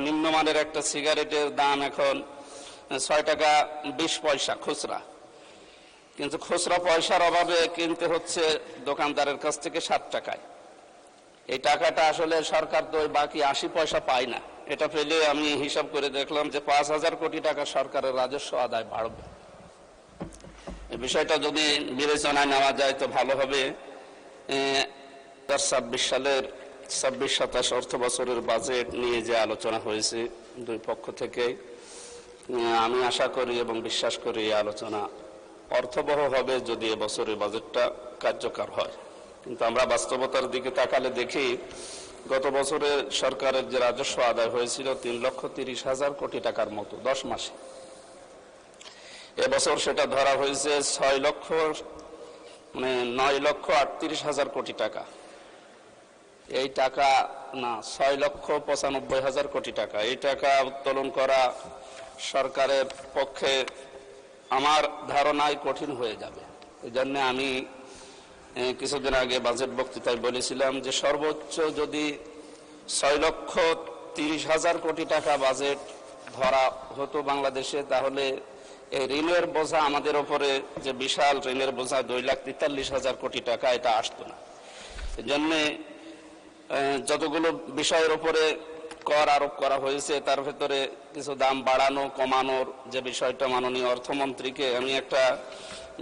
নিম্নমানের একটা সিগারেটের দাম এখন 6 টাকা 20 পয়সা খুচরা, কিন্তু খুচরা পয়সার অভাবে কিনতে হচ্ছে দোকানদারের কাছ থেকে 7 টাকায়। এই টাকাটা আসলে সরকার তো বাকি 80 পয়সা পায় না। এটা পেলে আমি হিসাব করে দেখলাম যে 5,000 কোটি টাকা সরকারের রাজস্ব আদায় বাড়বে। এই বিষয়টা যদি বিবেচনায় নেওয়া যায় তো ভালো হবে। 2026 সালের 26-27 অর্থ বছরের বাজেট নিয়ে যে আলোচনা হয়েছে দুই পক্ষ থেকে, আমি আশা করি এবং বিশ্বাস করি এই আলোচনা অর্থবহ হবে যদি এবছরের বাজেটটা কার্যকর হয়। কিন্তু আমরা বাস্তবতার দিকে তাকালে দেখি গত বছরে সরকারের যে রাজস্ব আদায় হয়েছিল 3,30,000 কোটি টাকার মতো 10 মাসে। এবছর সেটা ধরা হয়েছে 9,38,000 কোটি টাকা। এই টাকা না, 6,95,000 কোটি টাকা। এই টাকা উত্তোলন করা সরকারের পক্ষে আমার ধারণায় কঠিন হয়ে যাবে। এই জন্য আমি কিছুদিন আগে বাজেট বক্তৃতায় বলেছিলাম যে সর্বোচ্চ যদি 6,30,000 কোটি টাকা বাজেট ধরা হতো বাংলাদেশে, তাহলে এই ঋণের বোঝা আমাদের ওপরে যে বিশাল ঋণের বোঝা 2,43,000 কোটি টাকা, এটা আসতো না। এই জন্যে যতগুলো বিষয়ের উপরে কর আরোপ করা হয়েছে তার ভেতরে কিছু দাম বাড়ানো কমানোর যে বিষয়টা মাননীয় অর্থমন্ত্রীকে আমি একটা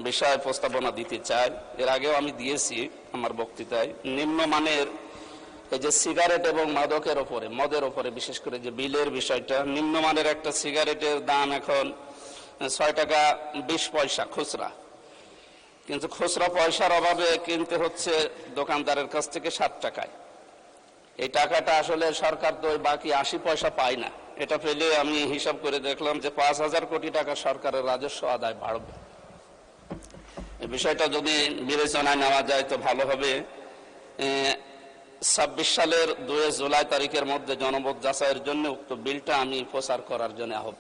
বিষয় প্রস্তাবনা দিতে চাই। এর আগেও আমি দিয়েছি আমার বক্তৃতায়। নিম্নমানের এই যে সিগারেট এবং মদের ওপরে বিশেষ করে যে বিলের বিষয়টা, নিম্নমানের একটা সিগারেটের দাম এখন 6 টাকা 20 পয়সা খুচরা, কিন্তু খুচরা পয়সার অভাবে কিনতে হচ্ছে দোকানদারের কাছ থেকে 7 টাকায়। এই টাকাটা আসলে সরকার তো বাকি 80 পয়সা পায় না। এটা পেলে আমি হিসাব করে দেখলাম যে 5,000 কোটি টাকা সরকারের রাজস্ব আদায় বাড়বে। এই বিষয়টা যদি বিবেচনায় নেওয়া যায় তো ভালো হবে। 26 সালের 2 জুলাই তারিখের মধ্যে জনমত যাচাইয়ের জন্য উক্ত বিলটা আমি প্রচার করার জন্য আহ্বান